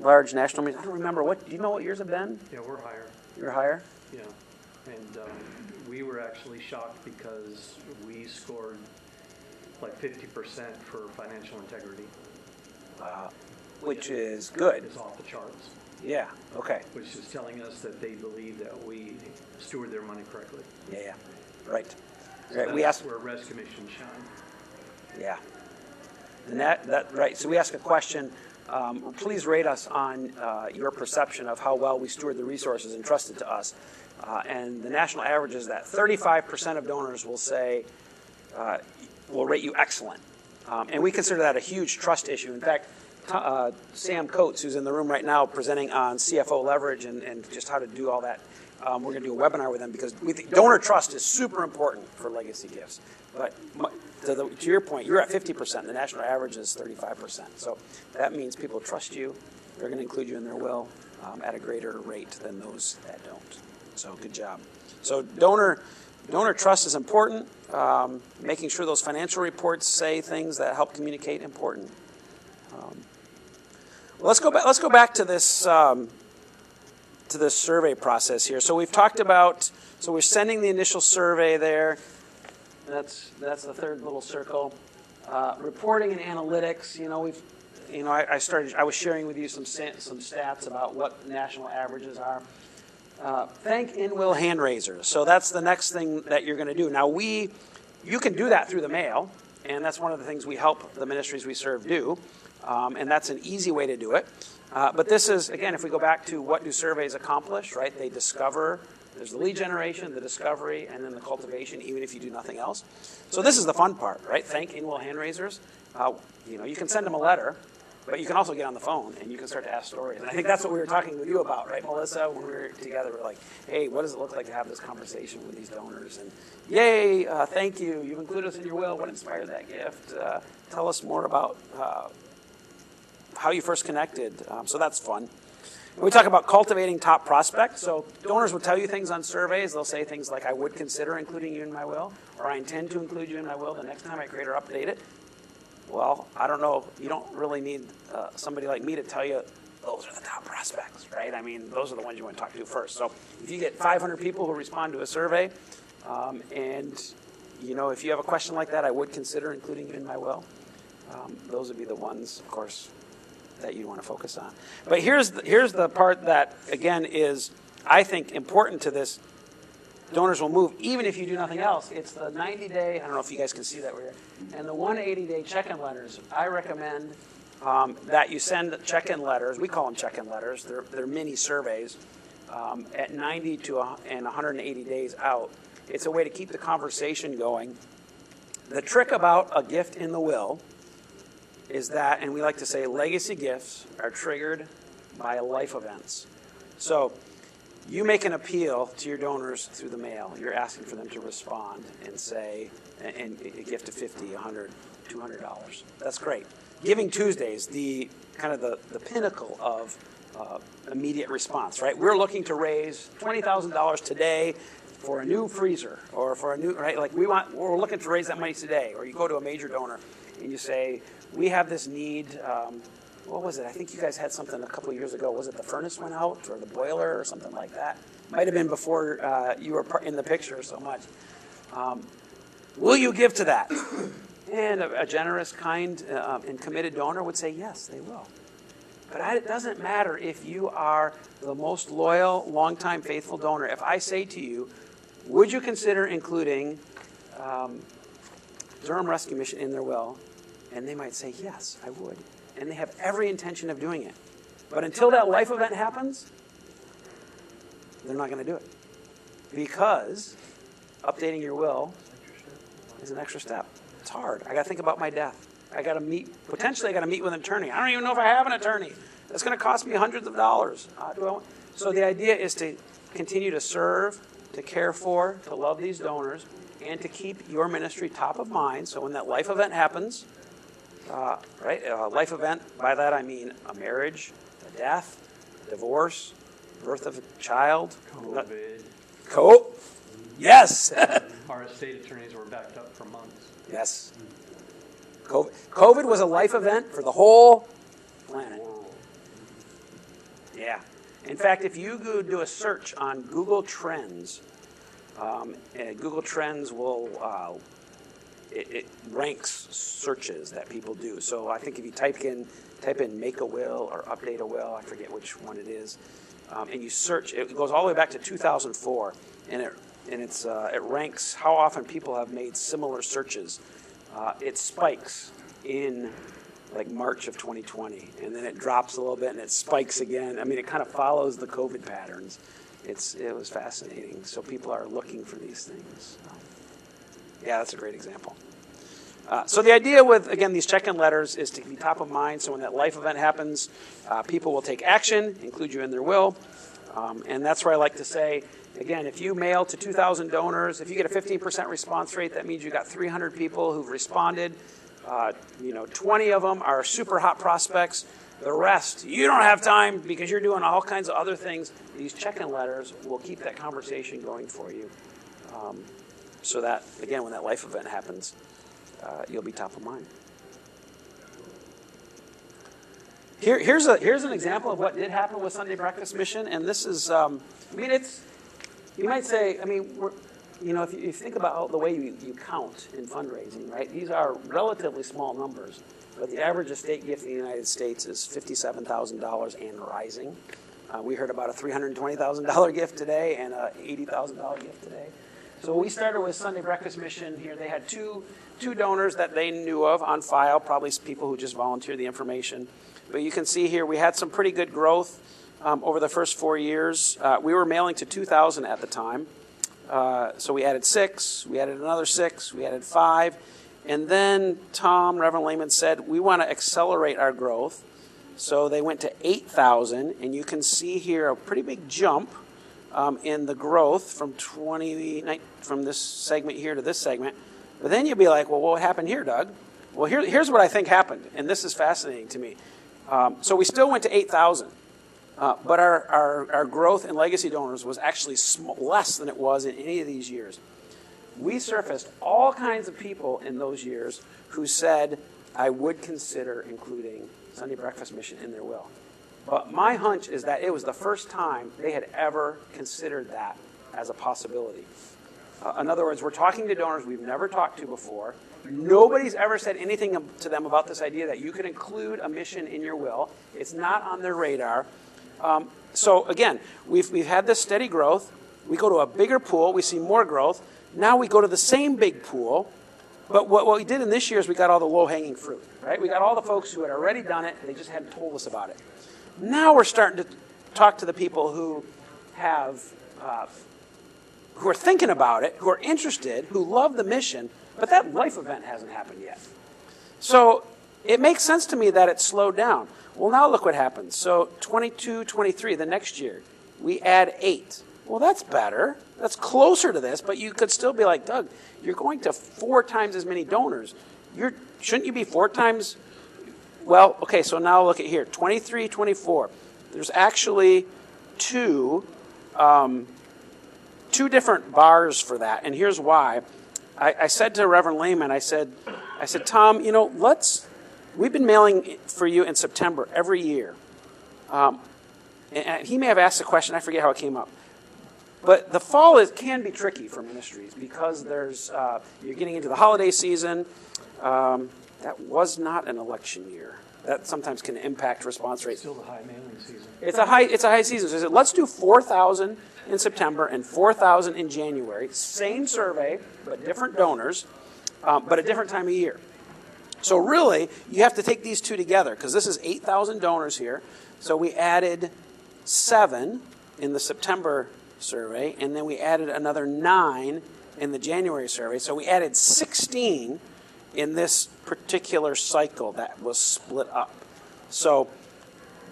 large national meetings. I don't remember do you know what yours have been? Yeah, we're higher. You're higher? Yeah, and we were actually shocked because we scored like 50% for financial integrity. Which is good. It's off the charts. Yeah, okay. Which is telling us that they believe that we steward their money correctly. Yeah, right. So Right. We asked where res commission shine. Yeah. And that right. So we ask a question. Please rate us on your perception of how well we steward the resources entrusted to us. And the national average is that 35% of donors will say, will rate you excellent. And we consider that a huge trust issue. In fact, Sam Coates, who's in the room right now presenting on CFO leverage and just how to do all that, we're going to do a webinar with them because we think donor trust is super important for legacy gifts. But to your point, you're at 50%. The national average is 35%. So that means people trust you. They're going to include you in their will at a greater rate than those that don't. So good job. So donor trust is important. Making sure those financial reports say things that help communicate important. Well, let's go back to this survey process here. So we've talked about. So we're sending the initial survey there. That's the third little circle. Reporting and analytics. I was sharing with you some stats about what national averages are. Thank in-will hand raisers. So that's the next thing that you're going to do. Now you can do that through the mail, and that's one of the things we help the ministries we serve do. And that's an easy way to do it. But this is, again, if we go back to what do surveys accomplish, right? They discover, there's the lead generation, the discovery, and then the cultivation, even if you do nothing else. So this is the fun part, right? Thank in-will hand raisers. You can send them a letter, but you can also get on the phone and you can start to ask stories. And I think that's what we were talking with you about, right, Melissa? When we were together, we're like, hey, what does it look like to have this conversation with these donors? And yay, thank you. You've included us in your will. What inspired that gift? Tell us more about how you first connected. So that's fun. And we talk about cultivating top prospects. So donors will tell you things on surveys. They'll say things like, I would consider including you in my will, or I intend to include you in my will the next time I create or update it. Well, I don't know. You don't really need somebody like me to tell you those are the top prospects, right? I mean, those are the ones you want to talk to first. So if you get 500 people who respond to a survey, and if you have a question like that, I would consider including you in my will. Those would be the ones, of course, that you want to focus on. But here's the part that, again, is, I think, important to this. Donors will move even if you do nothing else. It's the 90-day, I don't know if you guys can see that right here, and the 180-day check-in letters. I recommend that you send check-in letters. We call them check-in letters. They're mini surveys at 90 to and 180 days out. It's a way to keep the conversation going. The trick about a gift in the will is that, and we like to say, legacy gifts are triggered by life events. So you make an appeal to your donors through the mail. You're asking for them to respond and say, and a gift of $50, $100, $200. That's great. Giving Tuesday is the pinnacle of immediate response, right? We're looking to raise $20,000 today for a new freezer, or for a new, right? Like we're looking to raise that money today. Or you go to a major donor and you say, we have this need. What was it? I think you guys had something a couple of years ago. Was it the furnace went out or the boiler or something like that? Might have been before you were in the picture so much. Will you give to that? And a generous, kind, and committed donor would say, yes, they will. But it doesn't matter if you are the most loyal, longtime, faithful donor. If I say to you, would you consider including Durham Rescue Mission in their will? And they might say, yes, I would. And they have every intention of doing it. But until that life event happens, they're not going to do it. Because updating your will is an extra step. It's hard. I got to think about my death. I got to meet with an attorney. I don't even know if I have an attorney. That's going to cost me hundreds of dollars. So the idea is to continue to serve, to care for, to love these donors, and to keep your ministry top of mind. So when that life event happens, life event, by that I mean a marriage, a death, a divorce, birth of a child. COVID. Yes. Our estate attorneys were backed up for months. Yes. COVID was a life event for the whole planet. Yeah. In fact, if you go do a search on Google Trends, Google Trends will, it ranks searches that people do. So I think if you type in make a will or update a will, I forget which one it is, and you search, it goes all the way back to 2004, and it ranks how often people have made similar searches. It spikes in like March of 2020, and then it drops a little bit, and it spikes again. I mean, it kind of follows the COVID patterns. It was fascinating. So people are looking for these things. Yeah, that's a great example. So the idea with, again, these check-in letters is to be top of mind. So when that life event happens, people will take action, include you in their will. And that's where I like to say, again, if you mail to 2,000 donors, if you get a 15% response rate, that means you got 300 people who've responded. 20 of them are super hot prospects. The rest, you don't have time because you're doing all kinds of other things. These check-in letters will keep that conversation going for you. So that, again, when that life event happens, you'll be top of mind. Here's an example of what did happen with Sunday Breakfast Mission, and this is, you might say, if you think about the way you count in fundraising, right? These are relatively small numbers, but the average estate gift in the United States is $57,000 and rising. We heard about a $320,000 gift today and an $80,000 gift today. So we started with Sunday Breakfast Mission here. They had two donors that they knew of on file, probably people who just volunteered the information. But you can see here we had some pretty good growth over the first 4 years. We were mailing to 2,000 at the time. So we added 6, we added another 6, we added 5. And then Reverend Lehman said, we want to accelerate our growth. So they went to 8,000, and you can see here a pretty big jump in the growth from this segment here to this segment. But then you'll be like, well, what happened here, Doug? Well, here's what I think happened, and this is fascinating to me. So we still went to 8,000, but our growth in legacy donors was actually less than it was in any of these years. We surfaced all kinds of people in those years who said, I would consider including Sunday Breakfast Mission in their will. But my hunch is that it was the first time they had ever considered that as a possibility. In other words, we're talking to donors we've never talked to before. Nobody's ever said anything to them about this idea that you could include a mission in your will. It's not on their radar. So again, we've had this steady growth. We go to a bigger pool. We see more growth. Now we go to the same big pool. But what we did in this year is we got all the low-hanging fruit, right? We got all the folks who had already done it. They just hadn't told us about it. Now we're starting to talk to the people who who are thinking about it, who are interested, who love the mission, but that life event hasn't happened yet. So it makes sense to me that it slowed down. Well, now look what happens. So 22, 23, the next year, we add 8. Well, that's better. That's closer to this, but you could still be like, Doug, you're going to 4 times as many donors. Shouldn't you be 4 times? Well, okay, so now look at here, 23, 24. There's actually two different bars for that, and here's why. I said to Reverend Lehman, I said, Tom, we've been mailing for you in September every year. And he may have asked the question, I forget how it came up. But the fall can be tricky for ministries because you're getting into the holiday season. That was not an election year. That sometimes can impact response rates. Still the high mailing season. It's a high season. So I said, let's do 4,000 in September and 4,000 in January. Same survey, but different donors, but a different time of year. So really, you have to take these two together because this is 8,000 donors here. So we added 7 in the September survey, and then we added another 9 in the January survey. So we added 16 in this particular cycle that was split up. So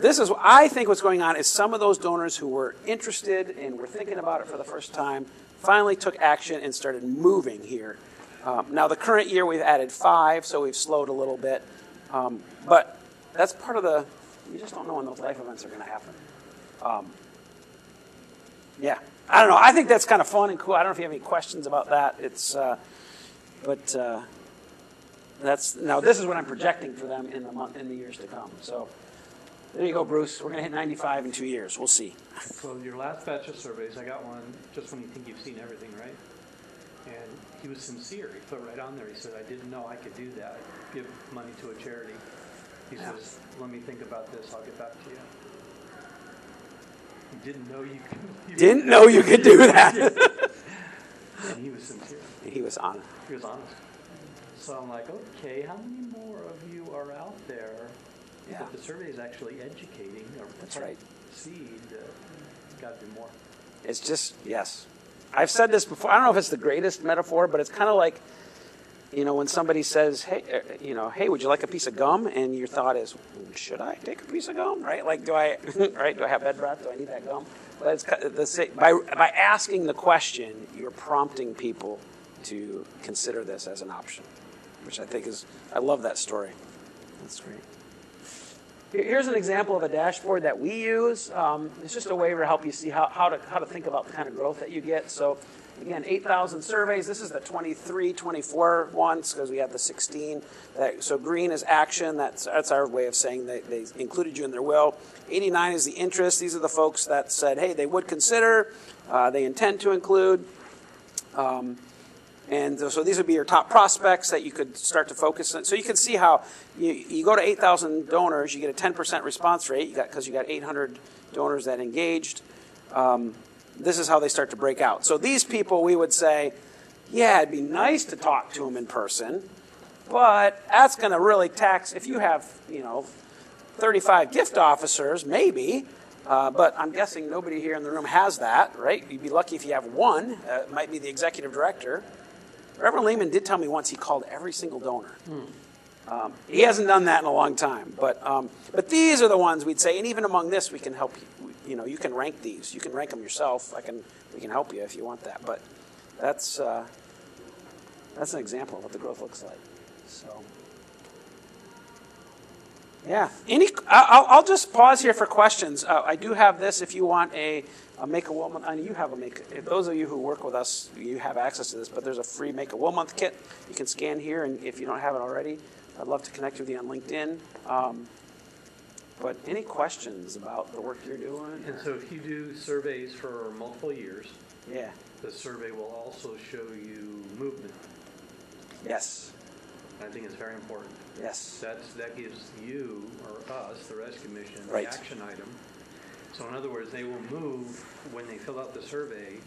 this is, I think what's going on is some of those donors who were interested and were thinking about it for the first time finally took action and started moving here. Now the current year we've added 5, so we've slowed a little bit. But that's part of you just don't know when those life events are going to happen. Yeah, I don't know. I think that's kind of fun and cool. I don't know if you have any questions about that. Now this is what I'm projecting for them in the years to come. So There you go, Bruce. We're going to hit 95 in 2 years. We'll see. So your last batch of surveys, I got one just when you think you've seen everything, right? And he was sincere. He put right on there. He said, I didn't know I could do that. Give money to a charity. He says, let me think about this. I'll get back to you. He didn't know you could. Didn't know you could do that. And he was sincere. He was honest. He was honest. So I'm like, okay, how many more of you are out there Yeah. that the survey is actually educating or That's right. seed? It's got to be more. It's just, yes. I've said this before. I don't know if it's the greatest metaphor, but it's kind of like, when somebody says, hey, hey, would you like a piece of gum? And your thought is, should I take a piece of gum? Right? Like, do I have bed breath? Do I need that gum? But by asking the question, you're prompting people to consider this as an option, which I think I love that story. That's great. Here's an example of a dashboard that we use. It's just a way to help you see how to think about the kind of growth that you get. So again, 8,000 surveys. This is the 23, 24 ones because we have the 16. So green is action. That's our way of saying they included you in their will. 89 is the interest. These are the folks that said, hey, they would consider, they intend to include. And so these would be your top prospects that you could start to focus on. So you can see how you go to 8,000 donors, you get a 10% response rate because you got 800 donors that engaged. This is how they start to break out. So these people, we would say, yeah, it'd be nice to talk to them in person, but that's going to really tax, if you have, 35 gift officers, maybe, but I'm guessing nobody here in the room has that, right? You'd be lucky if you have one. It might be the executive director. Reverend Lehman did tell me once he called every single donor. He hasn't done that in a long time, but these are the ones we'd say, and even among this, we can help you. You can rank these. You can rank them yourself. We can help you if you want that. But that's an example of what the growth looks like. So, yeah. I'll just pause here for questions. I do have this. If you want a Make a Will Month, and you have if those of you who work with us, you have access to this. But there's a free Make a Will Month kit you can scan here, and if you don't have it already, I'd love to connect with you on LinkedIn. But any questions about the work you're doing? And so if you do surveys for multiple years, Yeah. the survey will also show you movement. Yes. I think it's very important. Yes. That gives you or us, the Rescue Mission, Right. the action item. So in other words, they will move when they fill out the survey.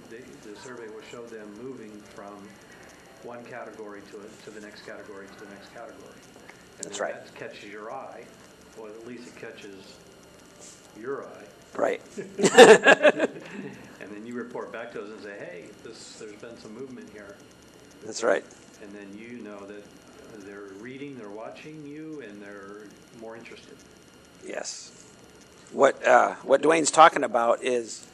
The survey will show them moving from one category to the next category to the next category. And That's when right. that catches your eye, or at least it catches your eye. Right. And then you report back to us and say, hey, there's been some movement here. That's right. And then you know that they're reading, they're watching you, and they're more interested. Yes. What Dwayne's talking about is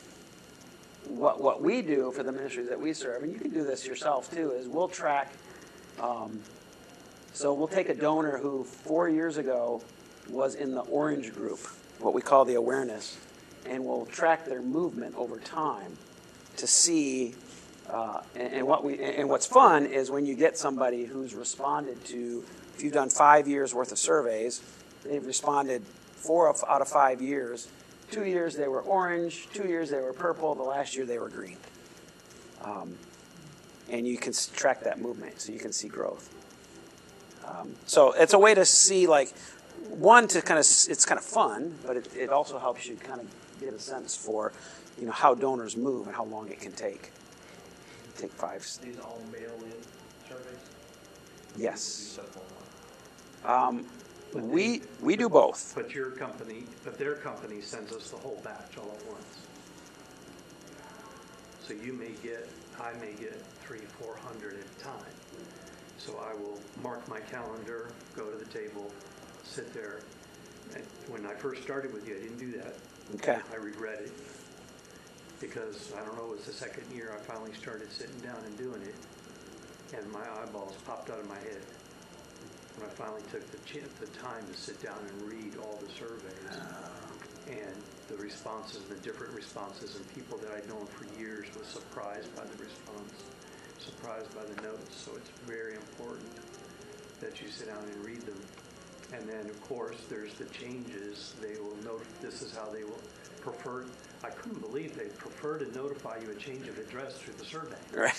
what we do for the ministries that we serve, and you can do this yourself too, is we'll track, so we'll take a donor who 4 years ago was in the orange group, what we call the awareness, and we'll track their movement over time to see, and what's fun is when you get somebody who's responded to, if you've done 5 years worth of surveys, they've responded 4 out of 5 years. 2 years they were orange, 2 years they were purple, the last year they were green. And you can track that movement, so you can see growth. So it's a way to see, one, it's kind of fun, but it also helps you kind of get a sense for, how donors move and how long it can take. Take 5. These all mail-in surveys? Yes. We do both. But their company sends us the whole batch all at once. So I may get 300-400 at a time. So I will mark my calendar, go to the table, sit there. And when I first started with you, I didn't do that. Okay. I regret it. Because, I don't know, it was the second year I finally started sitting down and doing it. And my eyeballs popped out of my head. When I finally took the time to sit down and read all the surveys and the responses, the different responses, and people that I'd known for years was surprised by the response, surprised by the notes. So it's very important that you sit down and read them And then, of course, there's the changes. They will note, this is how they will prefer. I couldn't believe they prefer to notify you a change of address through the survey. Right.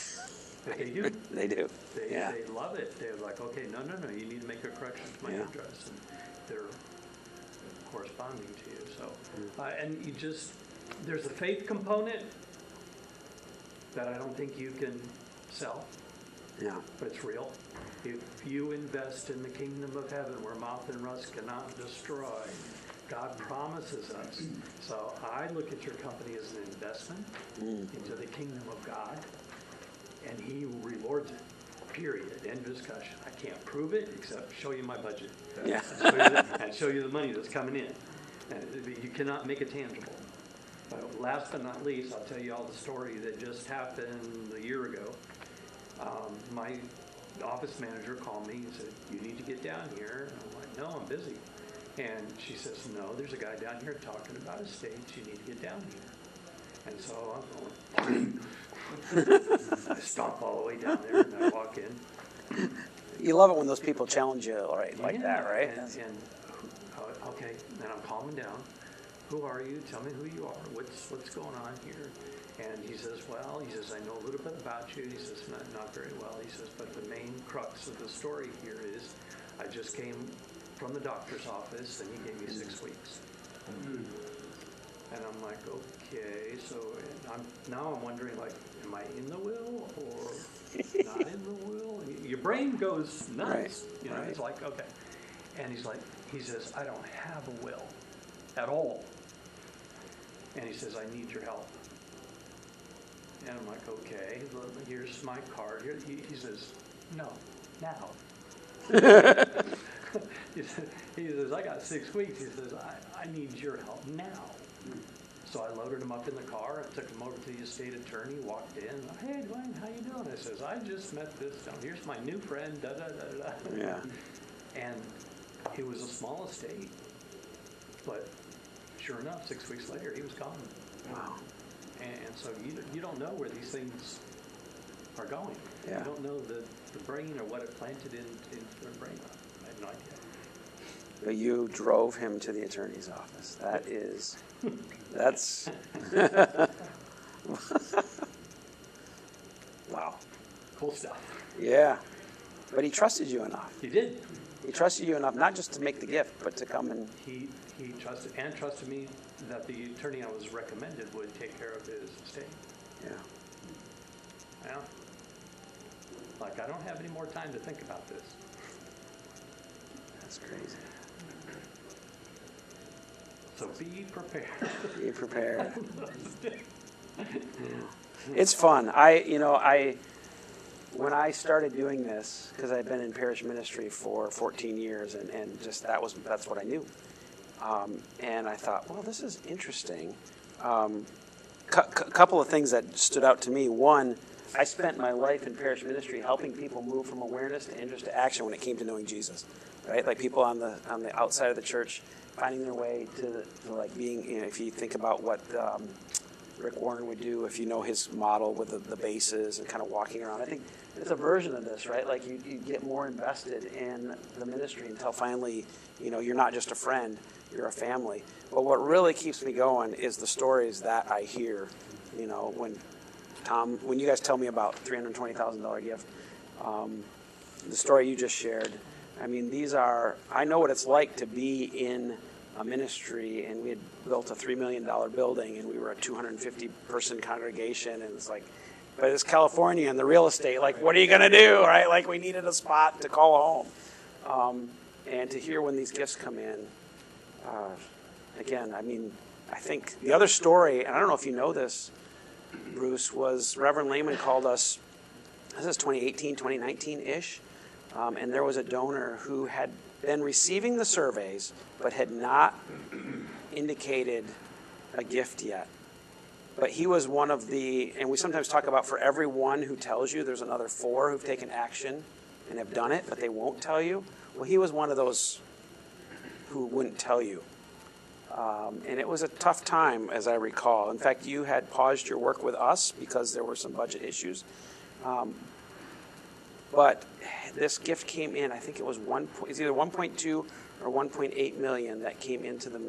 But they do. They do. They love it. They're like, okay, no, you need to make a correction to my address. And they're corresponding to you. So, and you just, there's a faith component that I don't think you can sell. Yeah. But it's real. If you invest in the kingdom of heaven where moth and rust cannot destroy, God promises us. So I look at your company as an investment into the kingdom of God, and He rewards it. Period. End of discussion. I can't prove it except show you my budget. Yeah. And show you the money that's coming in. And you cannot make it tangible. Last but not least, I'll tell you all the story that just happened a year ago. My office manager called me and said, you need to get down here. And I'm like, no, I'm busy. And she says, no, there's a guy down here talking about a stage. You need to get down here. And so I'm going, I stomp all the way down there and I walk in. You love it when those people challenge you, right? Like that, right? And okay, and I'm calming down. Who are you? Tell me who you are. What's going on here? And he says, I know a little bit about you. He says, not very well. He says, but the main crux of the story here is I just came from the doctor's office and he gave me 6 weeks. And I'm like, okay, so now I'm wondering, like, am I in the will or not in the will? And your brain goes nuts. Right. It's like, okay. And he says, I don't have a will at all. And he says, I need your help. And I'm like, okay, look, here's my card. Here, he says, no, now. he says, I got 6 weeks. He says, I need your help now. So I loaded him up in the car. I took him over to the estate attorney, walked in. Hey, Dwayne, how you doing? I says, I just met this. Here's my new friend, da-da-da-da. Yeah. And it was a small estate. But sure enough, 6 weeks later, he was gone. Wow. And so you don't know where these things are going. Yeah. You don't know the brain or what it planted in their brain. I have no idea. But you drove him to the attorney's office. That's wow. Cool stuff. Yeah. But he trusted you enough. He did. He trusted you enough, not just to make the gift, but to come and... He trusted me that the attorney I was recommended would take care of his estate. Yeah. Yeah. Like, I don't have any more time to think about this. That's crazy. So be prepared. Be prepared. It's fun. When I started doing this, because I'd been in parish ministry for 14 years, and just that's what I knew. And I thought, well, this is interesting. Couple of things that stood out to me. One, I spent my life in parish ministry helping people move from awareness to interest to action when it came to knowing Jesus, right? Like people on the outside of the church finding their way to like being, if you think about what Rick Warren would do, if you know his model with the bases and kind of walking around. I think it's a version of this, right? Like you get more invested in the ministry until finally, you're not just a friend, you're a family. But what really keeps me going is the stories that I hear, when you guys tell me about $320,000 gift, the story you just shared, I mean, I know what it's like to be in a ministry, and we had built a $3 million building, and we were a 250-person congregation, and it's like, but it's California and the real estate, like, what are you going to do, right? Like, we needed a spot to call home. And to hear when these gifts come in, again, I mean, I think the other story, and I don't know if you know this, Bruce, was Reverend Lehman called us, this is 2018, 2019-ish, and there was a donor who had been receiving the surveys but had not indicated a gift yet. But he was one of and we sometimes talk about for every one who tells you, there's another 4 who've taken action and have done it, but they won't tell you. Well, he was one of those who wouldn't tell you. And it was a tough time, as I recall. In fact, you had paused your work with us because there were some budget issues. But this gift came in, I think it was either 1.2 or 1.8 million that came into the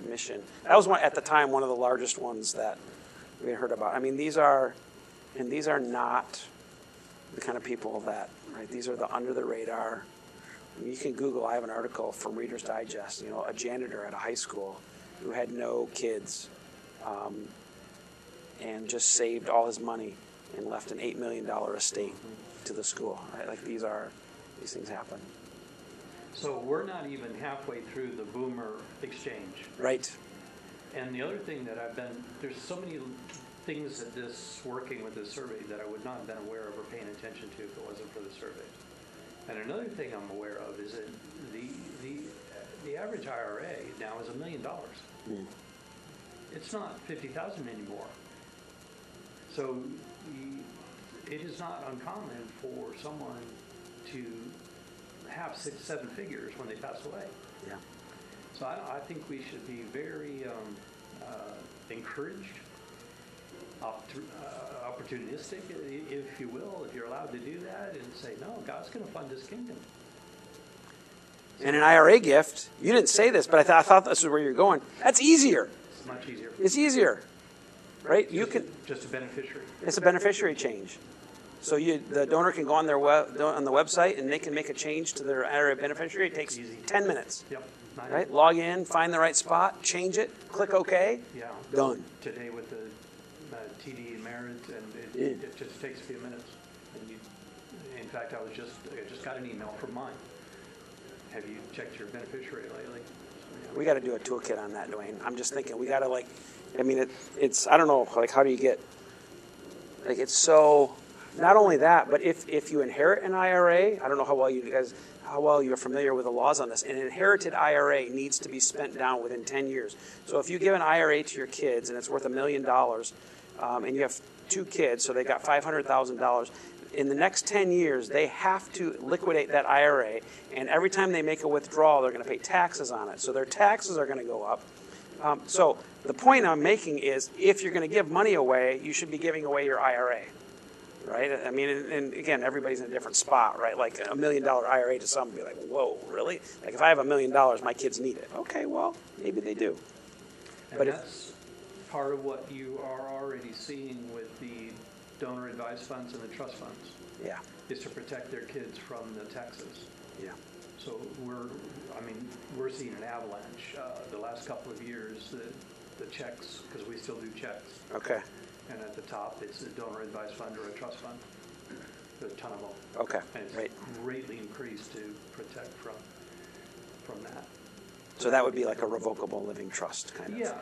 mission. That was at the time one of the largest ones that we had heard about. I mean, these are not the kind of people that, right? These are the under the radar. I mean, you can Google. I have an article from Reader's Digest. A janitor at a high school who had no kids, and just saved all his money and left an $8 million estate to the school. Right? Like these things happen. So we're not even halfway through the boomer exchange. Right. And the other thing that there's so many things that working with this survey that I would not have been aware of or paying attention to if it wasn't for the survey. And another thing I'm aware of is that the average IRA now is $1 million. Mm. It's not 50,000 anymore. So it is not uncommon for someone to have 6-7 figures when they pass away. Yeah. So I think we should be very encouraged, opportunistic, if you will, if you're allowed to do that, and say, no, God's going to fund His kingdom. And an IRA gift, you didn't say this, but I thought this is where you're going. That's easier. It's much easier. It's easier, right? Just a beneficiary. It's a beneficiary change. So the donor can go on on the website and they can make a change to their IRA beneficiary. It takes 10 minutes. Yep. Right? Log in, find the right spot, change it, click OK. Yeah. Done. Today with the TD merit, and it just takes a few minutes. And in fact, I just got an email from mine. Have you checked your beneficiary lately? We got to do a toolkit on that, Dwayne. I'm just thinking we got to it's I don't know, how do you get, it's so, not only that, but if you inherit an IRA, I don't know how well you're familiar with the laws on this. An inherited IRA needs to be spent down within 10 years. So if you give an IRA to your kids and it's worth $1 million, and you have 2 kids, so they got $500,000, in the next 10 years, they have to liquidate that IRA, and every time they make a withdrawal, they're going to pay taxes on it. So their taxes are going to go up. So the point I'm making is, if you're going to give money away, you should be giving away your IRA, right? I mean, and again, everybody's in a different spot, right? Like $1 million IRA to some would be like, whoa, really? Like if I have $1 million, my kids need it. Okay, well, maybe they do. But that's part of what you are already seeing with the donor advised funds and the trust funds. Yeah. Is to protect their kids from the taxes. Yeah. So we're seeing an avalanche. The last couple of years, the checks, because we still do checks. Okay. And at the top, it's a donor advised fund or a trust fund. There's a ton of them. Okay. And it's greatly increased to protect from that. So that would be like a revocable living trust kind of. Yeah,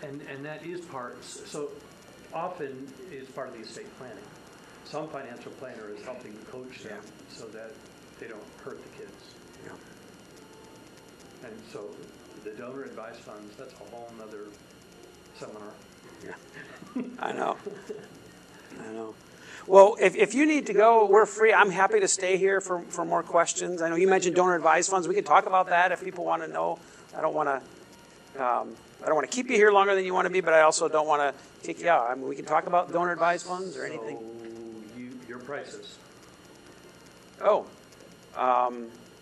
and that is part. So often is part of the estate planning. Some financial planner is helping coach them so that they don't hurt the kids. Yeah. And so the donor advised funds, that's a whole nother seminar. Yeah. I know. Well, if you need to go, we're free. I'm happy to stay here for more questions. I know you mentioned donor advised funds. We can talk about that if people want to know. I don't want to keep you here longer than you want to be, but I also don't want to kick you out. I mean, we can talk about donor advised funds or anything. So your prices. Oh.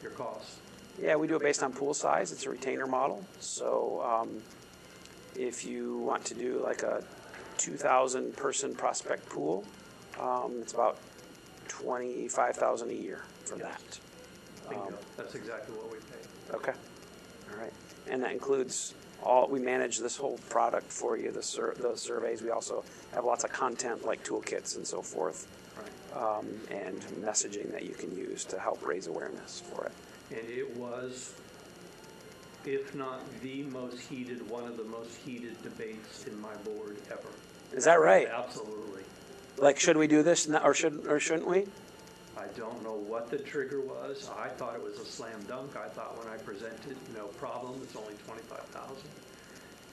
Your costs. Yeah, we do it based on pool size. It's a retainer model. So if you want to do like a 2,000 person prospect pool, it's about $25,000 a year for that. Bingo. That's exactly what we pay. Okay. All right. And that includes we manage this whole product for you, the surveys. We also have lots of content like toolkits and so forth, and messaging that you can use to help raise awareness for it. And it was, if not the most heated, one of the most heated debates in my board ever. Is that right? Absolutely. Like, should we do this or shouldn't we? I don't know what the trigger was. I thought it was a slam dunk. I thought when I presented, no problem, it's only 25,000.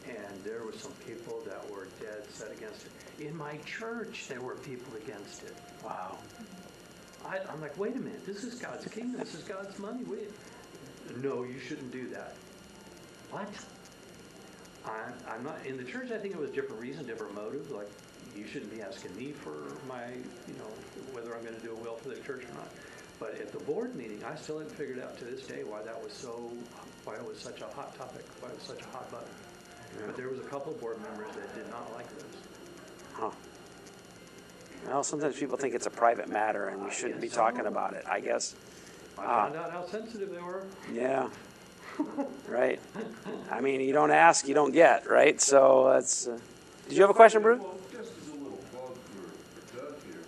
And there were some people that were dead set against it. In my church, there were people against it. Wow. I'm like, wait a minute, this is God's kingdom, this is God's money. No, you shouldn't do that. What? I'm not, in the church I think it was different reason, different motive, like you shouldn't be asking me for my, whether I'm going to do a will for the church or not. But at the board meeting, I still haven't figured out to this day why it was such a hot topic, why it was such a hot button. But there was a couple of board members that did not like this. Huh. Well, sometimes people think it's a private matter and we shouldn't be talking about it, I guess. I found out how sensitive they were. Yeah. Right. I mean, you don't ask, you don't get, right? So that's. Did you have a question, Bruce? Well, just as a little plug for Doug here,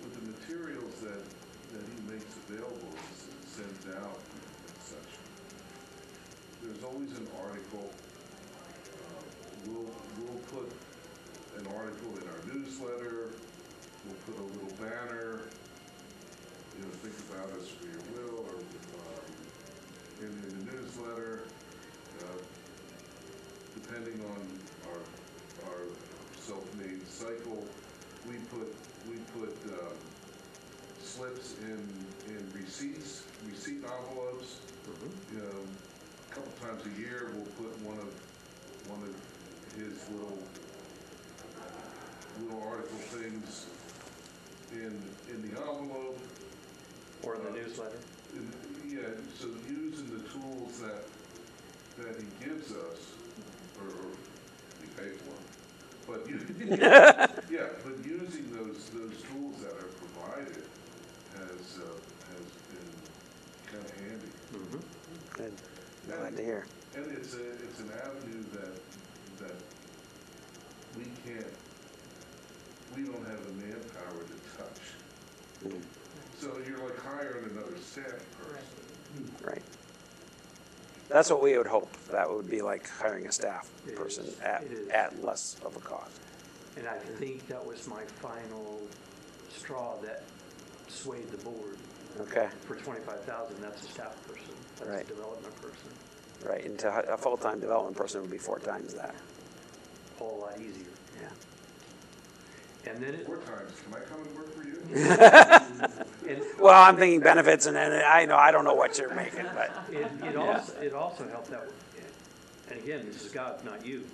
with the materials that he makes available and sends out and such, there's always an article. We'll put an article in our newsletter. We'll put a little banner. You know, think about us for your will, or in the newsletter. Depending on our self-made cycle, we put slips in receipt envelopes. You know, a couple times a year, we'll put one of his little article things in the envelope. Or in the newsletter. Yeah, so using the tools that he gives us, or we pay for them, but but using those tools that are provided has been kind of handy. Mm-hmm. Good. Glad to hear. And it's an avenue that we don't have the manpower to touch. Mm. So you're like hiring another staff person. Right. That's what we would hope. That would be like hiring a staff person at less of a cost. And I think that was my final straw that swayed the board. Okay. For $25,000, that's a staff person. That's Right. a development person. Right. And a full-time development person would be 4 times that. A whole lot easier. Yeah. And then 4 times. Can I come and work for you? Well, I'm thinking benefits, and then I don't know what you're making, but it also helped out. And again, this is God, not you.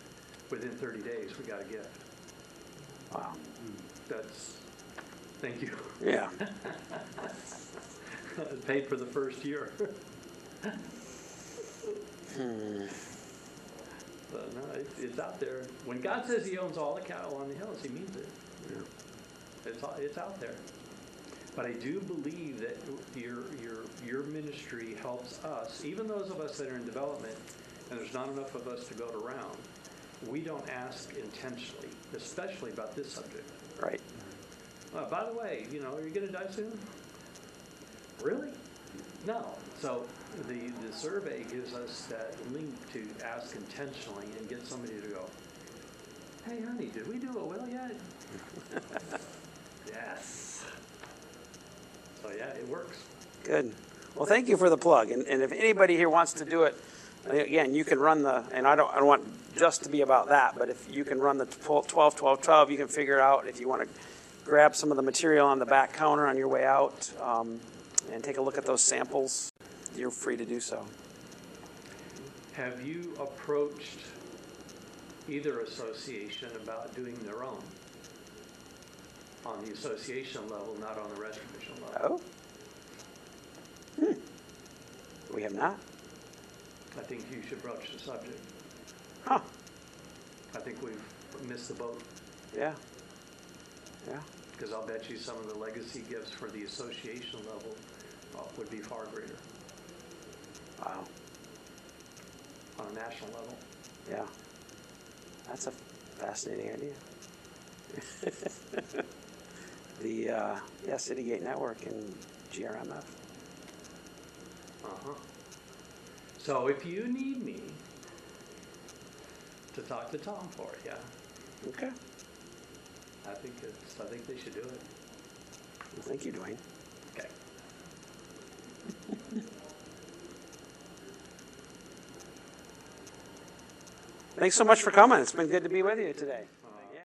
Within 30 days, we got a gift. wow. Thank you. Yeah. Paid for the first year. But no, it's out there. When God says He owns all the cattle on the hills, He means it. Yeah. It's out there. But I do believe that your ministry helps us, even those of us that are in development, and there's not enough of us to go around. We don't ask intentionally, especially about this subject. Right. By the way, are you going to die soon? Really? No. So the survey gives us that link to ask intentionally and get somebody to go, hey, honey, did we do a will yet? Yes. So, yeah, it works. Good. Well, thank you for the plug. And if anybody here wants to do it, again, you can run and I don't want just to be about that, but if you can run the 12-12-12, you can figure out if you want to grab some of the material on the back counter on your way out and take a look at those samples. You're free to do so. Have you approached either association about doing their own? On the association level, not on the restoration level. Oh? We have not. I think you should broach the subject. Huh. I think we've missed the boat. Yeah. Yeah. Because I'll bet you some of the legacy gifts for the association level would be far greater. Wow. On a national level. Yeah. That's a fascinating idea. The Citygate Network and GRMF. So if you need me to talk to Tom for it, yeah, Okay. I think they should do it. Well, thank you, Dwayne. Okay. Thanks so much for coming. It's been good to be with you today.